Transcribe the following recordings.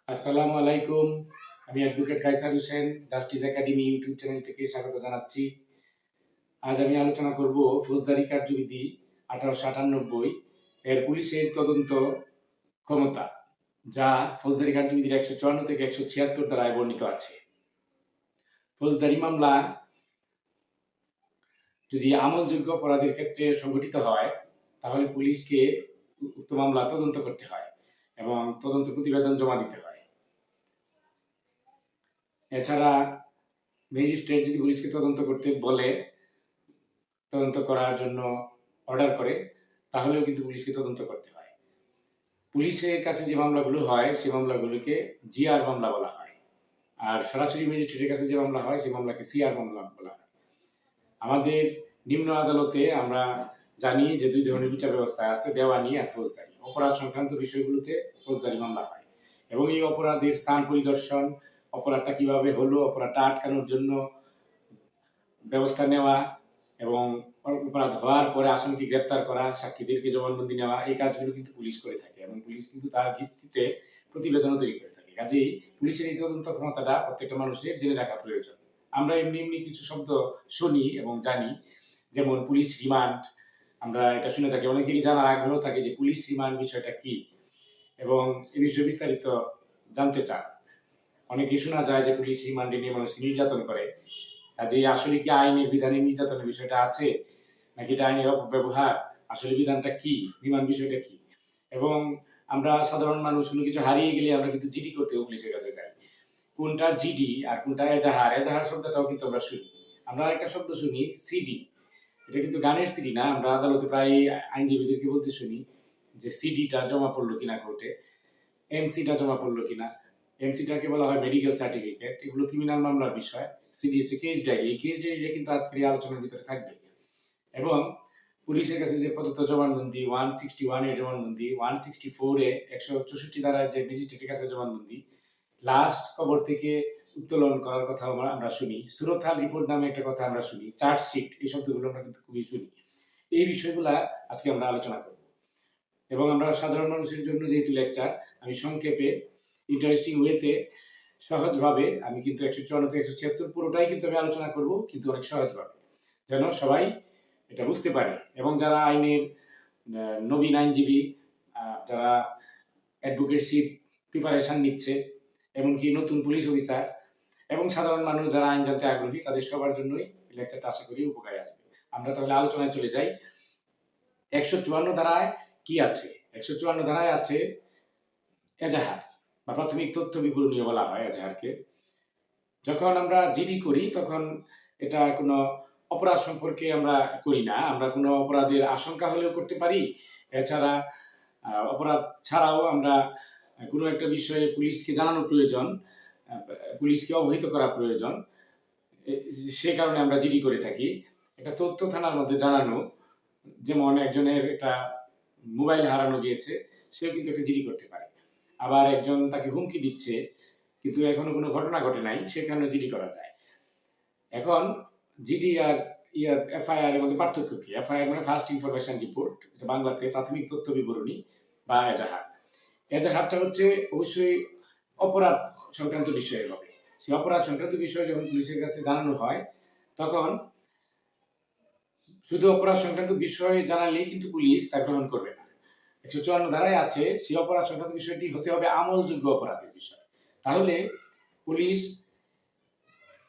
আসসালামু আলাইকুম। আমি advocate Kaiser Hossain justice academy YouTube channel থেকে স্বাগত জানাচ্ছি। আজ আমি আলোচনা করব ফৌজদারি কার্যবিধি ১৮৯৮ এর পুলিশের তদন্ত ক্ষমতা, যা ফৌজদারি কার্যবিধির ১৫৪ থেকে ১৭৬ ধারায় বর্ণিত আছে। ফৌজদারি মামলা যদি আমলযোগ্য অপরাধের ক্ষেত্রে সংঘটিত হয়, তাহলে পুলিশকে উক্ত মামলা তদন্ত করতে হয় এবং তদন্ত প্রতিবেদন জমা দিতে হয়। এছাড়া ম্যাজিস্ট্রেট যদি পুলিশকে তদন্ত করতে বলে, তদন্ত করার জন্য অর্ডার করে, তাহলেও কিন্তু পুলিশকে তদন্ত করতে হয়। পুলিশের কাছে যে মামলাগুলো হয় সেই মামলাগুলোকে জিআর মামলা বলা হয়, আর সরাসরি ম্যাজিস্ট্রেটের কাছে যে মামলা হয় সেই মামলাকে সিআর মামলা বলা হয়। আমাদের নিম্ন আদালতে আমরা জানি যে দুই ধরনের বিচার ব্যবস্থা আছে, দেওয়ানি আর ফৌজদারি। অপরাধ সংক্রান্ত বিষয়গুলোতে ফৌজদারি মামলা হয় এবং এই অপরাধের স্থান পরিদর্শন, অপরাধটা কিভাবে হলো, অপরাধটা আটকানোর জন্য ব্যবস্থা নেওয়া এবং অপরাধ হওয়ার পরে আসামিকে গ্রেপ্তার করা, সাক্ষীদেরকে জবানবন্দি নেওয়া, এই কাজগুলো কিন্তু পুলিশ করে থাকে এবং পুলিশ কিন্তু তার ভিত্তিতে প্রতিবেদনও তৈরি করে থাকে। কাজেই পুলিশের এই তদন্ত ক্ষমতাটা প্রত্যেকটা মানুষের জেনে রাখা প্রয়োজন। আমরা এমনি এমনি কিছু শব্দ শুনি এবং জানি, যেমন পুলিশ রিমান্ড। আমরা এটা শুনে থাকি, অনেকেরই জানার আগ্রহ থাকে যে পুলিশ রিমান্ড বিষয়টা কি এবং এ বিষয়ে বিস্তারিত জানতে চান। অনেকেই শোনা যায় যে পুলিশ রিমান্ডে নিয়ে মানুষকে নির্যাতন করে। কাজেই আসলে কি আইনের বিধানে নির্যাতনের বিষয়টা আছে, নাকি এটা আইনের অপব্যবহার, আসলে বিধানটা কি, রিমান্ড বিষয়টা কি? এবং আমরা সাধারণ মানুষ কোনো কিছু হারিয়ে গেলে আমরা কিন্তু জিডি করতেও পুলিশের কাছে যাই। কোনটা জিডি আর কোনটা এজাহার, এজাহার শব্দটাও কিন্তু আমরা শুনি। আমরা একটা শব্দ শুনি সিডি, এটা কিন্তু গানের সিডি না। আমরা আদালতে প্রায় আইনজীবীদেরকে বলতে শুনি যে সিডিটা জমা পড়লো কিনা কোর্টে, এমসিটা জমা পড়লো কিনা। এমসিটাকে বলা হয় মেডিকেল সার্টিফিকেট। এগুলো ক্রিমিনাল মামলার বিষয়। সিডি হচ্ছে কেস ডায়েরি। এই কেস ডায়েরিটা কিন্তু আজকের এই আলোচনার ভিতরে থাকবে। এবং পুলিশের কাছে যে প্রদত্ত জবানবন্দি 161 এর জবানবন্দি, 164 এ ১৬৪ ধারায় যে ম্যাজিস্ট্রেটের কাছে জবানবন্দি, লাশ কবর থেকে উত্তোলন করার কথা আমরা শুনি। সুরতহাল রিপোর্ট নামে একটা কথা আমরা শুনি। চার্জশিট, এই শব্দগুলো আমরা কিন্তু খুবই শুনি। এই বিষয়গুলা আজকে আমরা আলোচনা করব। এবং আমরা সাধারণ মানুষের জন্য যেহেতু লেকচার, আমি সংক্ষেপে ইন্টারেস্টিং ওয়েতে সহজভাবে আমি কিন্তু ১৫৪ থেকে ১৭৬ পুরোটাই কিন্তু আমি আলোচনা করব, কিন্তু অনেক সহজভাবে, যেন সবাই এটা বুঝতে পারে। এবং যারা আইনের নবীন আইনজীবী, যারা অ্যাডভোকেটশিপ প্রিপারেশন নিচ্ছে, এমনকি নতুন পুলিশ অফিসার এবং সাধারণ মানুষ যারা আইন জানতে আগ্রহী, তাদের সবার জন্যই লেকচারটা আশা করি উপকারে আসবে। আমরা তাহলে আলোচনায় চলে যাই। ১৫৪ ধারায় কি আছে? ১৫৪ ধারায় আছে এজাহার বা প্রাথমিক তথ্য বিবরণী বলা হয় এজাহারকে। যখন আমরা জিডি করি তখন এটা কোনো অপরাধ সম্পর্কে আমরা করি না। আমরা কোনো অপরাধের আশঙ্কা হলেও করতে পারি। এছাড়া অপরাধ ছাড়াও আমরা কোনো একটা বিষয়ে পুলিশকে জানানো প্রয়োজন, পুলিশকে অবহিত করা প্রয়োজন। সে কারণে আমরা জিডি করে থাকি। এটা তথ্য থানার মধ্যে জানানো, যেমন একজনের একটা মোবাইল হারানো গিয়েছে, সেও কিন্তু একটা জিডি করতে পারে। আবার একজন তাকে হুমকি দিচ্ছে কিন্তু এখনো কোনো ঘটনা ঘটে নাই, সেখানেও জিডি করা যায়। এখন জিডি আর এফআইআর এর মধ্যে পার্থক্য কি? এফআইআর মানে ফার্স্ট ইনফরমেশন রিপোর্ট, যেটা বাংলাতে প্রাথমিক তথ্য বিবরণী বা এজাহার। এজাহারটা হচ্ছে অবশ্যই অপরাধ সংক্রান্ত বিষয়ে হবে। সেই অপরাধ সংক্রান্ত বিষয় যখন পুলিশের কাছে জানানো হয়, তখন শুধু অপরাধ সংক্রান্ত বিষয় জানালেই কিন্তু পুলিশ তা গ্রহণ করবে না। ১৫৪ ধারায় আছে সেই অপরাধ সংক্রান্ত বিষয়টি হতে হবে আমলযোগ্য অপরাধের বিষয়। তাহলে পুলিশ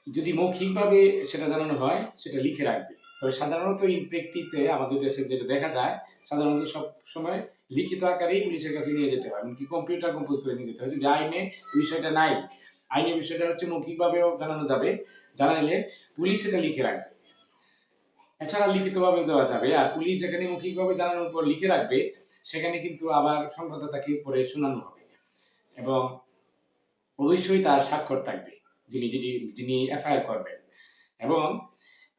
যদি মৌখিকভাবে সেটা জানানো হয়, সেটা লিখে রাখবে। তবে সাধারণত ইন প্র্যাকটিসে আমাদের দেশে যেটা দেখা যায়, সাধারণত সব সময় লিখিত আকারেই পুলিশের কাছে নিয়ে যেতে হয়, এমনকি কম্পিউটার কম্পোজ করে নিয়ে যেতে হয়। যদি আইনে বিষয়টা নাই, আইনের বিষয়টা হচ্ছে মৌখিকভাবেও জানানো যাবে, জানাইলে পুলিশ সেটা লিখে রাখবে। এছাড়া লিখিতভাবে দেওয়া যাবে। আর পুলিশ যেখানে মৌখিকভাবে জানানোর পর লিখে রাখবে, সেখানে কিন্তু আবার সংবাদদাতাকে পরে শোনানো হবে এবং অবশ্যই তার স্বাক্ষর থাকবে, যিনি এফআইআর করবেন। এবং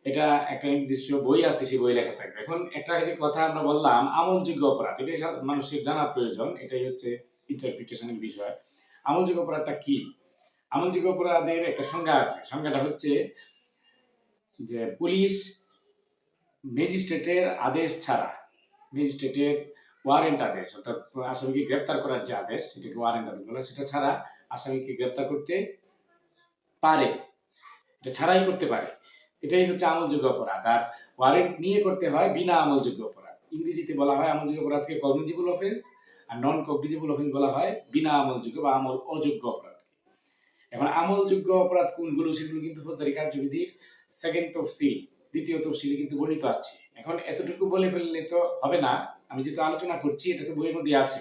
এটা একটা নির্দিষ্ট বই আছে, সেই বই লেখা থাকবে। এখন একটা যে কথা আমরা বললাম আমলযোগ্য অপরাধ, এটাই মানুষের জানা প্রয়োজন। এটাই হচ্ছে ইন্টারপ্রিটেশনের বিষয়। আমলযোগ্য অপরাধটা কি? আমলযোগ্য অপরাধের একটা সংজ্ঞা আছে। সংজ্ঞাটা হচ্ছে যে পুলিশ ম্যাজিস্ট্রেটের আদেশ ছাড়া, ম্যাজিস্ট্রেটের ওয়ারেন্ট আদেশ, অর্থাৎ আসামিকে গ্রেপ্তার করার যে আদেশ, সেটাকে ওয়ারেন্ট আদেশ বলে, সেটা ছাড়া আসামিকে গ্রেপ্তার করতে পারে, এটা ছাড়াই করতে পারে। এটাই হচ্ছে আমলযোগ্য অপরাধ। আর ওয়ারেন্ট নিয়ে করতে হয় বিনা আমলযোগ্য অপরাধ। ইংরেজিতে বলা হয় আমলযোগ্য অপরাধকে কগনিজেবল অফেন্স, আর নন কগনিজেবল অফেন্স বলা হয় বিনা আমলযোগ্য বা আমল অযোগ্য অপরাধ। এখন আমলযোগ্য অপরাধ কোনগুলো সেগুলো কিন্তু ফৌজদারি কার্যবিধির সেকেন্ড তফসিল, দ্বিতীয় তফসিলে কিন্তু বর্ণিত আছে। এখন এতটুকু বলে ফেললে তো হবে না, আমি যেহেতু আলোচনা করছি এটা তো বইয়ের মধ্যে আছে।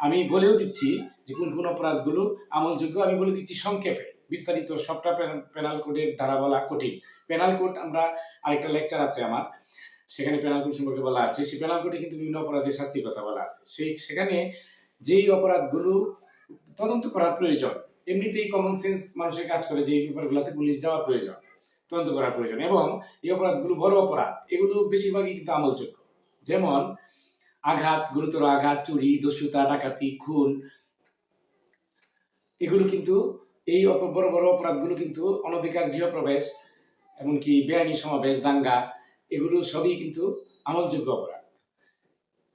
আমি বলেও দিচ্ছি যে কোন কোন অপরাধগুলো আমলযোগ্য, আমি বলে দিচ্ছি সংক্ষেপে। বিস্তারিত সবটা পেনাল কোডের ধারা বলা কঠিন। পেনাল কোড আমরা আরেকটা লেকচার আছে আমার, সেখানে পেনাল কোড সম্পর্কে বলা আছে। সেই পেনাল কোডে কিন্তু বিভিন্ন অপরাধের শাস্তির কথা বলা আছে। সেখানে যেই অপরাধগুলো তদন্ত করার প্রয়োজন, এমনিতেই কমন সেন্স মানুষের কাজ করে যে এই ব্যাপারগুলোতে পুলিশ যাওয়া প্রয়োজন, তদন্ত করার প্রয়োজন, এবং এই অপরাধগুলো বড় অপরাধ, এগুলো বেশিরভাগই কিন্তু আমলযোগ্য। যেমন আঘাত, গুরুতর আঘাত, চুরি, দস্যুতা, ডাকাতি, খুন, এগুলো কিন্তু এই বড় বড় অপরাধগুলো কিন্তু অনধিকার গৃহপ্রবেশ, এমনকি বেআইনি সমাবেশ, দাঙ্গা, এগুলো সবই কিন্তু আমলযোগ্য অপরাধ।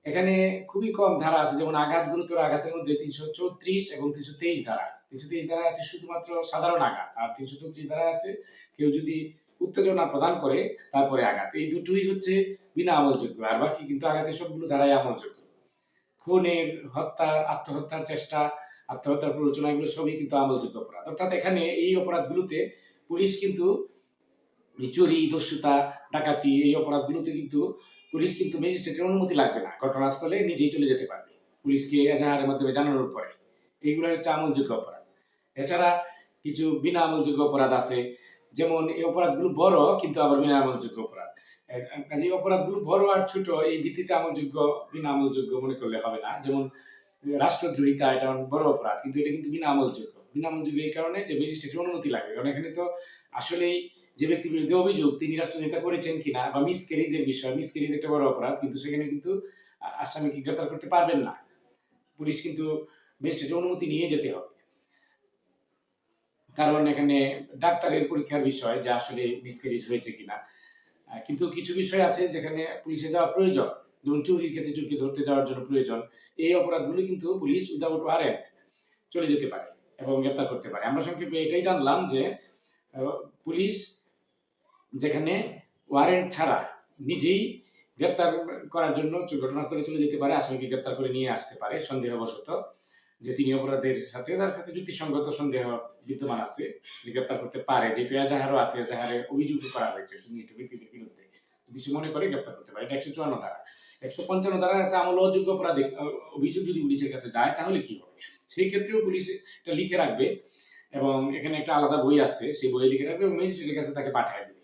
এখানে খুবই কম ধারা আছে, যেমন আঘাত, গুরুতর আঘাতের মধ্যে 334 এবং 323 ধারা। 323 ধারা আছে শুধুমাত্র সাধারণ আঘাত, আর 334 ধারা আছে কেউ যদি উত্তেজনা প্রদান করে তারপরে আঘাত। এই দুটোই হচ্ছে বিনা আমলযোগ্য, আর বাকি কিন্তু আঘাতের সবগুলো ধারাই আমলযোগ্য। খুনের, হত্যার, আত্মহত্যার চেষ্টা, আত্মহত্যার প্ররোচনা, এগুলো সবই কিন্তু আমলযোগ্য অপরাধ। অর্থাৎ এখানে এই অপরাধগুলোতে পুলিশ কিন্তু চুরি, দস্যুতা, ডাকাতি, এই অপরাধগুলোতে কিন্তু পুলিশ কিন্তু ম্যাজিস্ট্রেটের অনুমতি লাগবে না, ঘটনাস্থলে নিজেই চলে যেতে পারবে পুলিশকে এজাহারের মাধ্যমে জানানোর পরে। এইগুলো হচ্ছে আমলযোগ্য অপরাধ। এছাড়া কিছু বিনা আমলযোগ্য অপরাধ আছে, যেমন এই অপরাধগুলো বড় কিন্তু আবার বিনা আমলযোগ্য অপরাধ। কাজে অপরাধগুলো বড় আর ছোট এই ভিত্তিতে আমলযোগ্য বিনা আমলযোগ্য মনে করলে হবে না। যেমন রাষ্ট্রদ্রোহিতা, এটা বড় অপরাধ কিন্তু এটা কিন্তু বিনা আমলযোগ্য। বিনা আমলযোগ্য এই কারণে যে ম্যাজিস্ট্রেটের অনুমতি লাগবে, কারণ এখানে তো আসলেই যে ব্যক্তির বিরুদ্ধে অভিযোগ তিনি রাষ্ট্রদ্রোহিতা করেছেন কিনা, বা মিসক্যারেজের বিষয়, মিসক্যারেজ একটা বড় অপরাধ, কিন্তু সেখানে কিন্তু আসামিকে গ্রেপ্তার করতে পারবেন না, পুলিশ কিন্তু ম্যাজিস্ট্রেটের অনুমতি নিয়ে যেতে হবে। কারণ এখানে ডাক্তারের পরীক্ষার বিষয় যে আসলে মিসক্যারেজ হয়েছে কিনা। কিন্তু কিছু বিষয় আছে যেখানে পুলিশে যাওয়া প্রয়োজন, যেমন চুরির ক্ষেত্রে চুরিকে ধরতে যাওয়ার জন্য প্রয়োজন। এই অপরাধগুলো কিন্তু পুলিশ উইদাউট ওয়ারেন্ট চলে যেতে পারে এবং গ্রেপ্তার করতে পারে। আমরা সংক্ষেপে এটাই জানলাম যে পুলিশ যেখানে ওয়ারেন্ট ছাড়া নিজেই গ্রেপ্তার করার জন্য ঘটনাস্থলে চলে যেতে পারে, আসামিকে গ্রেপ্তার করে নিয়ে আসতে পারে সন্দেহবশত, যে তিনি অপরাধের সাথে তার কাছে যুক্তিসঙ্গত সন্দেহ বিদ্যমান আছে, যে গ্রেপ্তার করতে পারে, যেহেতু এজাহারও আছে, এজাহারে অভিযোগ করা হয়েছে সুনির্দিষ্ট ব্যক্তিদের বিরুদ্ধে, যদি সে মনে করে গ্রেপ্তার করতে পারে। এটা 154 ধারা। 155 ধারা আছে আমল অযোগ্য অপরাধী অভিযোগ যদি পুলিশের কাছে যায় তাহলে কি হবে, সেই ক্ষেত্রেও পুলিশ এটা লিখে রাখবে, এবং এখানে একটা আলাদা বই আছে, সেই বইয়ে লিখে রাখবে এবং ম্যাজিস্ট্রেটের কাছে তাকে পাঠিয়ে দেবে।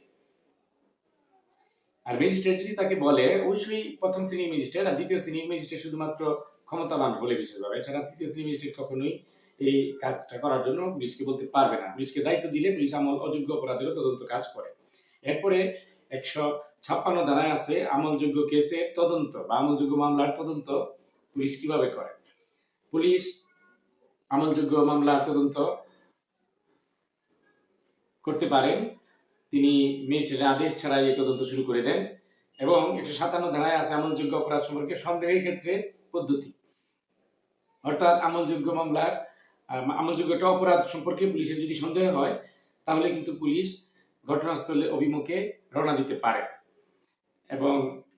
আর ম্যাজিস্ট্রেট যদি তাকে বলে, অবশ্যই প্রথম শ্রেণীর ম্যাজিস্ট্রেট আর দ্বিতীয় শ্রেণীর ম্যাজিস্ট্রেট শুধুমাত্র ক্ষমতাবান বলে বিশেষভাবে, এছাড়া তৃতীয় শ্রেণীর ম্যাজিস্ট্রেট কখনোই এই কাজটা করার জন্য পুলিশকে বলতে পারবে না। পুলিশকে দায়িত্ব দিলে পুলিশ আমল অযোগ্য অপরাধেরও তদন্ত কাজ করে। এরপরে 156 ধারায় আছে আমলযোগ্য কেসের তদন্ত বা আমলযোগ্য মামলার তদন্ত পুলিশ কিভাবে করে। পুলিশ আমলযোগ্য মামলার তদন্ত করতে পারেন, তিনি ম্যাজিস্ট্রেটের আদেশ ছাড়াই এই তদন্ত শুরু করে দেন। এবং 157 ধারায় আছে আমলযোগ্য অপরাধ সম্পর্কে সন্দেহের ক্ষেত্রে পদ্ধতি, অর্থাৎ আমলযোগ্য মামলার আমলযোগ্য একটা অপরাধ সম্পর্কে পুলিশের যদি সন্দেহ হয় তাহলে কিন্তু পুলিশ ঘটনাস্থলে অভিমুখে রওনা দিতে পারে এবং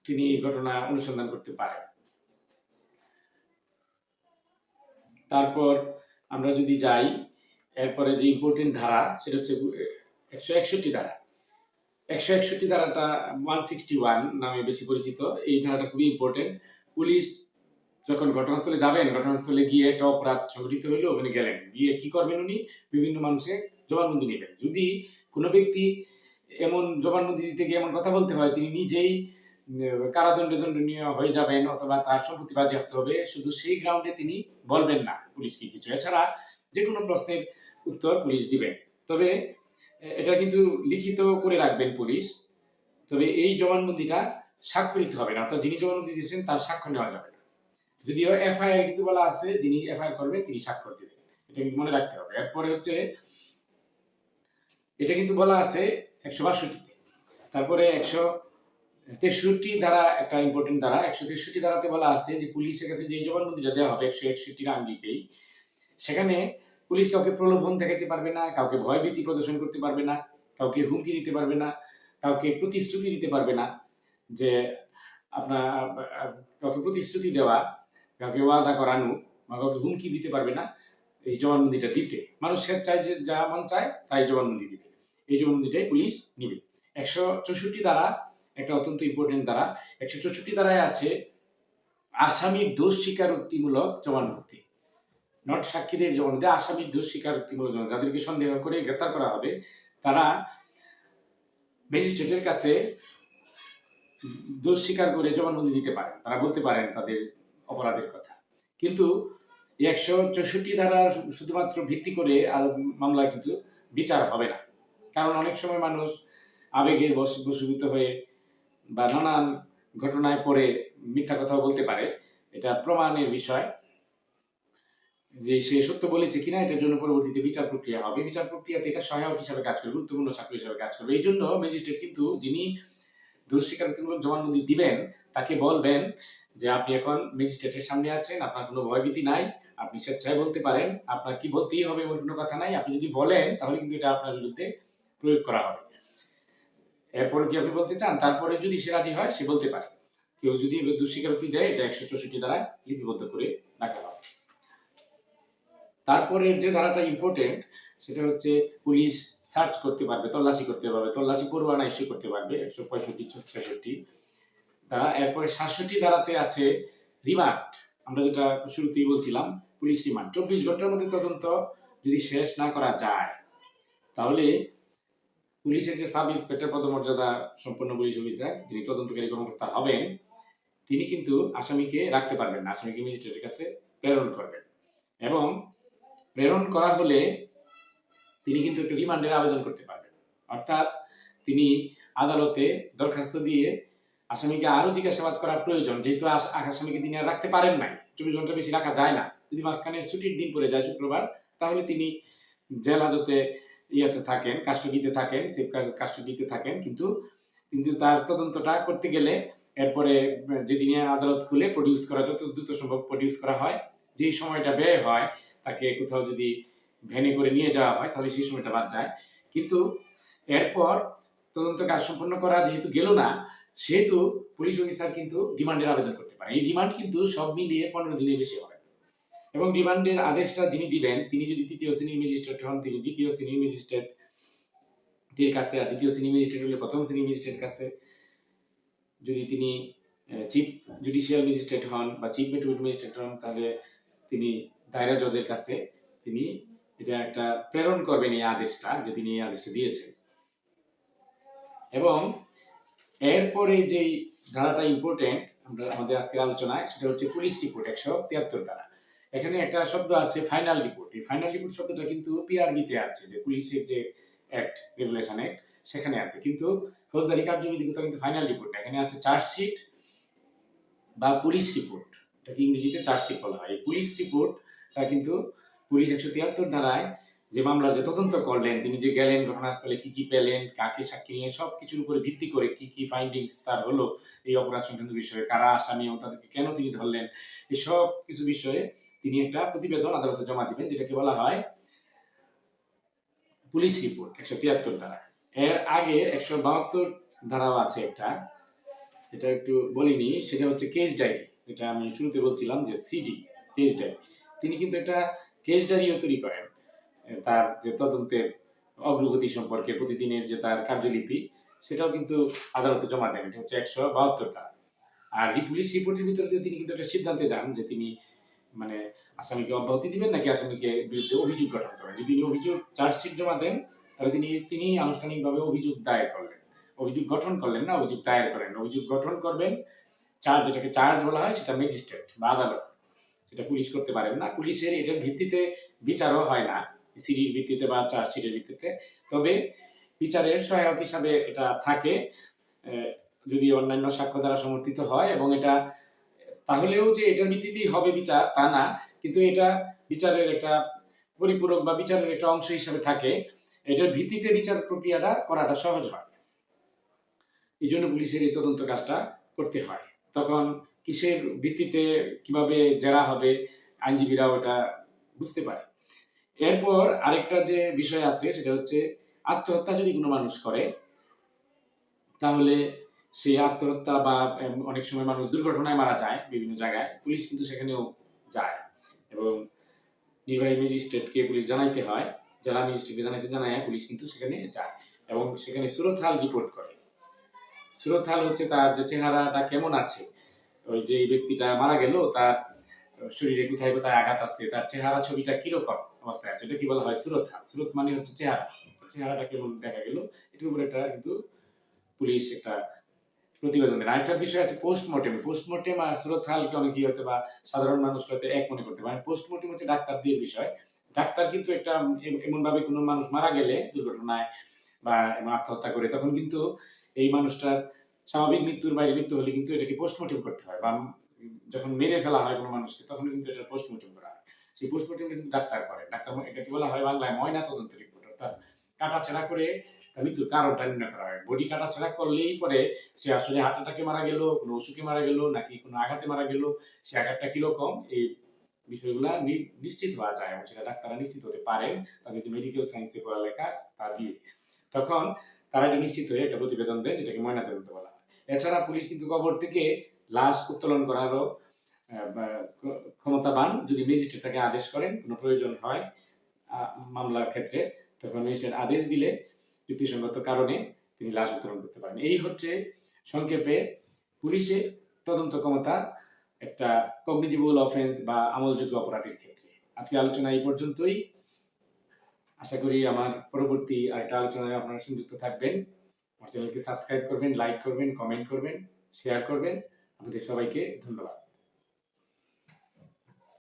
তিনি ঘটনা অনুসন্ধান করতে পারেন। তারপর আমরা যদি যাই, এরপরে যে ইম্পর্টেন্ট ধারা সেটা হচ্ছে 161 ধারা। 161 ধারাটা 161 নামে বেশি পরিচিত। এই ধারাটা খুবই ইম্পর্টেন্ট। পুলিশ যখন ঘটনাস্থলে যাবেন, ঘটনাস্থলে গিয়ে একটা অপরাধ সংঘটিত হইলো, ওখানে গেলেন, গিয়ে কি করবেন, উনি বিভিন্ন মানুষের জবানবন্দি নেবেন। যদি কোনো ব্যক্তি এমন জবানবন্দি দিতে গিয়ে এমন কথা বলতে হয় তিনি নিজেই কারাদণ্ডে দণ্ডনীয় হয়ে যাবেন অথবা তার সম্পত্তি বাজেয়াপ্ত হবে, শুধু সেই গ্রাউন্ডে তিনি বলবেন না পুলিশকে কিছু। এছাড়া যে কোনো প্রশ্নের উত্তর পুলিশ দিবেন, তবে এটা কিন্তু লিখিত করে রাখবেন পুলিশ। তবে এই জবানবন্দিটা স্বাক্ষরিত হবে না, অর্থাৎ যিনি জবানবন্দি দিচ্ছেন তার স্বাক্ষর নেওয়া যাবে না। যদিও এফআইআর কিন্তু বলা আছে যিনি এফআইআর করবেন তিনি স্বাক্ষর দিবেন, এটা কিন্তু মনে রাখতে হবে। এরপরে হচ্ছে এটা কিন্তু বলা আছে 162-তে। তারপরে 163 ধারা একটা ইম্পর্টেন্ট ধারা। 163 ধারাতে বলা আছে যে পুলিশের কাছে যে জবানবন্দিটা দেওয়া হবে 161 আঙ্গিকেই, সেখানে পুলিশ কাউকে প্রলোভন দেখাতে পারবে না, কাউকে ভয়ভীতি প্রদর্শন করতে পারবে না, কাউকে হুমকি দিতে পারবে না, কাউকে প্রতিশ্রুতি দিতে পারবে না যে আপনার কাউকে প্রতিশ্রুতি দেওয়া, কাউকে ওয়াদা করানো বা কাউকে হুমকি দিতে পারবে না এই জবানবন্দিটা দিতে। মানুষ স্বেচ্ছায় যে যা মন চায় তাই জবানবন্দি দিবে। এই জবানবন্দিটাই পুলিশ নিবে। ১৬৪ ধারা একটা অত্যন্ত ইম্পর্টেন্ট ধারা। ১৬৪ ধারায় আছে আসামির দোষ স্বীকারোক্তিমূলক জবানবন্দি। নট সাক্ষীদের জবানবন্দি, আসামির দোষ স্বীকারোক্তিমূলক জবানবন্দি। যাদেরকে সন্দেহ করে গ্রেপ্তার করা হবে তারা ম্যাজিস্ট্রেটের কাছে দোষ স্বীকার করে জবানবন্দি দিতে পারেন, তারা বলতে পারেন তাদের অপরাধের কথা। কিন্তু ১৬৪ ধারার শুধুমাত্র ভিত্তি করে মামলায় কিন্তু বিচার হবে না। কারণ অনেক সময় মানুষ আবেগের বশীভূত হয়ে বা নানান ঘটনায় পড়ে মিথ্যা কথাও বলতে পারে। এটা প্রমাণের বিষয় যে সে সত্য বলেছে কিনা, এটার জন্য পরবর্তীতে বিচার প্রক্রিয়া হবে। বিচার প্রক্রিয়াতে এটা সহায়ক হিসাবে কাজ করবে, গুরুত্বপূর্ণ ছাত্র হিসাবে কাজ করবে। এই জন্য ম্যাজিস্ট্রেট কিন্তু যিনি দোষ স্বীকারোক্তিমূলক জবানবন্দি দিবেন তাকে বলবেন যে আপনি এখন ম্যাজিস্ট্রেটের সামনে আছেন, আপনার কোনো ভয়ভীতি নাই, আপনি স্বেচ্ছায় বলতে পারেন, আপনার কি বলতেই হবে এমন কোনো কথা নাই, আপনি যদি বলেন তাহলে কিন্তু এটা আপনার বিরুদ্ধে প্রয়োগ করা হবে। এরপরে কি আপনি বলতে চান? তারপরে যদি সে রাজি হয় সে বলতে পারে। কেউ যদি দোষ স্বীকারোক্তি দেয় এটা ১৬৪ ধারায় লিপিবদ্ধ করে রাখা হবে। তারপরের যে ধারাটা ইম্পর্টেন্ট সেটা হচ্ছে পুলিশ সার্চ করতে পারবে, তল্লাশি করতে পারবে, তল্লাশি পরোয়ানা ইস্যু করতে পারবে ১৬৫, ৬৬ ধারা। এরপরে ৬৭ ধারাতে আছে রিমান্ড। আমরা যেটা শুরুতেই বলছিলাম পুলিশ রিমান্ড। ২৪ ঘন্টার মধ্যে তদন্ত যদি শেষ না করা যায় তাহলে পুলিশের যে সাব ইন্সপেক্টর পদমর্যাদা সম্পন্ন পুলিশ অফিসার যিনি তদন্তকারী কর্মকর্তা হবেন তিনি কিন্তু আসামিকে রাখতে পারবেন না, আসামিকে ম্যাজিস্ট্রেটের কাছে প্রেরণ করবেন। এবং প্রেরণ করা হলে তিনি কিন্তু একটা রিমান্ডের আবেদন করতে পারবেন। অর্থাৎ তিনি আদালতে দরখাস্ত দিয়ে আসামিকে আরো জিজ্ঞাসাবাদ করা প্রয়োজন, যেহেতু আসামিকে তিনি আর রাখতে পারেন নাই, ২৪ ঘন্টা বেশি রাখা যায় না। যদি মাঝখানে ছুটির দিন পড়ে যায় শুক্রবার তাহলে তিনি জেল হাজতে ইয়েতে থাকেন, কাস্টডিতে থাকেন, সেফ কাস্টডিতে থাকেন। কিন্তু কিন্তু তার তদন্তটা করতে গেলে এরপরে যেদিনে আদালত খুলে প্রডিউস করা যত দ্রুত সম্ভব প্রডিউস করা হয়, যেই সময়টা ব্যয় হয় তাকে কোথাও যদি ভ্যানে করে নিয়ে যাওয়া হয় তাহলে সেই সময়টা বাদ যায়। কিন্তু এরপর তদন্ত কাজ সম্পন্ন করা যেহেতু গেল না সেহেতু পুলিশ অফিসার কিন্তু রিমান্ডের আবেদন করতে পারে। এই রিমান্ড কিন্তু সব মিলিয়ে ১৫ দিনের বেশি হবে। এবং রিমান্ডের আদেশটা যিনি দিবেন তিনি যদি তৃতীয় শ্রেণীর ম্যাজিস্ট্রেট হন তিনি দ্বিতীয় শ্রেণীর ম্যাজিস্ট্রেটের কাছে, আর দ্বিতীয় শ্রেণীর ম্যাজিস্ট্রেট হলে প্রথম শ্রেণীর ম্যাজিস্ট্রেটের কাছে, যদি তিনি চিফ জুডিশিয়াল ম্যাজিস্ট্রেট হন বা চিফ মেট্রোপলিটন ম্যাজিস্ট্রেট হন তাহলে তিনি দায়রা জজের কাছে তিনি এটা একটা প্রেরণ করবেন এই আদেশটা, যে তিনি এই আদেশটা দিয়েছেন। এবং এরপরে যেই ধারাটা ইম্পর্টেন্ট আমাদের আজকের আলোচনায় সেটা হচ্ছে পুলিশ রিপোর্ট ১৭৩ ধারা। এখানে একটা শব্দ আছে ফাইনাল রিপোর্ট। এই ফাইনাল রিপোর্ট শব্দটা কিন্তু পিআরবিতে আছে, যে পুলিশের যে অ্যাক্ট, রেগুলেশন অ্যাক্ট সেখানে আছে, কিন্তু ফৌজদারি কার্যবিধিতে কিন্তু ফাইনাল রিপোর্ট এখানে আছে চার্জশিট বা পুলিশ রিপোর্ট, এটাকে ইংরেজিতে চার্জশিট বলা হয়। এই পুলিশ রিপোর্টটা কিন্তু পুলিশ ১৭৩ ধারায় যে মামলার যে তদন্ত করলেন, তিনি যে গেলেন ঘটনাস্থলে, কি কি পেলেন, কাকে সাক্ষী নিয়ে, সব কিছুর উপরে ভিত্তি করে কি কি ফাইন্ডিংস তার হলো এই অপরাধ সংক্রান্ত বিষয়ে, কারা আসামি এবং তাদেরকে কেন তিনি ধরলেন, এই সব কিছু বিষয়ে তিনি একটা প্রতিবেদন আদালতে জমা দিবেন, যেটাকে বলা হয় পুলিশ রিপোর্ট ১৭৩ ধারা। এর আগে ১৭২ ধারাও আছে একটা, এটা একটু বলিনি, সেটা হচ্ছে কেস ডায়েরি, যেটা আমি শুরুতে বলছিলাম যে সিডি কেস ডায়েরি। তিনি কিন্তু একটা কেস ডায়েরিও তৈরি করেন তার যে তদন্তের অগ্রগতি সম্পর্কে, প্রতিদিনের যে তার কার্যলিপি সেটাও কিন্তু আদালতে জমা দেন। এটা হচ্ছে ১৭২ ধারা। আর এই পুলিশ রিপোর্টের ভিতরে তিনি কিন্তু একটা সিদ্ধান্তে যান যে তিনি মানে আসামিকে অব্যাহতি দিবেন নাকি আসামিকে বিরুদ্ধে অভিযোগ গঠন করবেন। যদি তিনি অভিযোগ চার্জশিট জমা দেন তাহলে তিনি আনুষ্ঠানিকভাবে অভিযোগ দায়ের করলেন, অভিযোগ গঠন করলেন না, অভিযোগ দায়ের করেন। অভিযোগ গঠন করবেন, যেটাকে চার্জ বলা হয় সেটা ম্যাজিস্ট্রেট বা আদালত, সেটা পুলিশ করতে পারেন না। পুলিশের এটার ভিত্তিতে বিচারও হয় না, সিডির ভিত্তিতে বা চার্জশিটের ভিত্তিতে। তবে বিচারের সহায়ক হিসাবে এটা থাকে যদি অন্যান্য সাক্ষ্য দ্বারা সমর্থিত হয়, এবং এটা তাহলেও যে এটার ভিত্তিতেই হবে বিচার তা না, কিন্তু এটা বিচারের একটা পরিপূরক বা বিচারের একটা অংশ হিসাবে থাকে। এটার ভিত্তিতে বিচার প্রক্রিয়াটা করাটা সহজ হয়, এই জন্য পুলিশের এই তদন্ত কাজটা করতে হয়। তখন কিসের ভিত্তিতে কিভাবে জেরা হবে আইনজীবীরা ওটা বুঝতে পারে। এরপর আরেকটা যে বিষয় আছে সেটা হচ্ছে আত্মহত্যা যদি কোনো মানুষ করে তাহলে সেই আত্মহত্যা বা অনেক সময় মানুষ দুর্ঘটনায় মারা যায় বিভিন্ন জায়গায়, পুলিশ কিন্তু সেখানেও যায় এবং নির্বাহী ম্যাজিস্ট্রেটকে পুলিশ জানাইতে হয়, জেলা ম্যাজিস্ট্রেটকে জানায় পুলিশ কিন্তু সেখানে যায় এবং সেখানে সুরতহাল রিপোর্ট করে। সুরতহাল হচ্ছে তার যে চেহারাটা কেমন আছে, ওই যে ব্যক্তিটা মারা গেল তার শরীরে কোথায় কোথায় আঘাত আছে, তার চেহারা ছবিটা কিরকম অবস্থায় আছে, এটা কি বলা হয় সুরতহাল। সুরত মানে হচ্ছে চেহারা, চেহারাটা কেমন দেখা গেল, এটার উপরে একটা কিন্তু পুলিশ একটা প্রতিবেদন দেন। আরেকটা বিষয় আছে পোস্টমর্টেম। পোস্টমর্টেম আর সুরতহালকে অনেকেই হয়তো বা সাধারণ মানুষ হয়তো এক মনে করতে পারেন। পোস্টমর্টেম হচ্ছে ডাক্তারদের বিষয়। ডাক্তার কিন্তু একটা এমন ভাবে কোনো মানুষ মারা গেলে দুর্ঘটনায় বা আত্মহত্যা করে তখন কিন্তু এই মানুষটার স্বাভাবিক মৃত্যুর বাইরে মৃত্যু হলে কিন্তু এটাকে পোস্টমর্টেম করতে হয়, বা যখন মেরে ফেলা হয় কোনো মানুষকে তখন কিন্তু এটা পোস্টমর্টেম করা হয়। সেই পোস্টমর্টেমটা কিন্তু ডাক্তার করে। ডাক্তার এটাকে বলা হয় বাংলায় ময়না তদন্ত রিপোর্ট। অর্থাৎ কাটাছেঁড়া করে তার মৃত্যুর কারণটা নির্ণয় করা হয়। বডি কাটাছেঁড়া করলেই পরে সে আসলে হার্ট অ্যাটাকে মারা গেল, কোনো অসুখে মারা গেল, নাকি কোনো আঘাতে মারা গেল, সে আঘাতটা কিরকম, এই বিষয়গুলা নিশ্চিত হওয়া যায় এবং সেটা ডাক্তাররা নিশ্চিত হতে পারেন তাদের যে মেডিকেল সায়েন্সে পড়ালেখা তা দিয়ে। তখন তারা এটা নিশ্চিত হয়ে একটা প্রতিবেদন দেন যেটাকে ময়নাতদন্ত বলা হয়। এছাড়া পুলিশ কিন্তু কবর থেকে লাশ উত্তোলন করারও ক্ষমতাবান যদি ম্যাজিস্ট্রেট তাকে আদেশ করেন, কোনো প্রয়োজন হয় মামলার ক্ষেত্রে, তখন ম্যাজিস্ট্রেট আদেশ দিলে যুক্তিসঙ্গত কারণে তিনি লাশ উত্তোলন করতে পারেন। এই হচ্ছে সংক্ষেপে পুলিশের তদন্ত ক্ষমতা একটা কগনিজিবল অফেন্স বা আমলযোগ্য অপরাধের ক্ষেত্রে। আজকে আলোচনা এই পর্যন্তই। আশা করি আমার পরবর্তী আরেকটা আলোচনায় আপনারা সংযুক্ত থাকবেন। আমার চ্যানেলকে সাবস্ক্রাইব করবেন, লাইক করবেন, কমেন্ট করবেন, শেয়ার করবেন। আপনাদের সবাইকে ধন্যবাদ।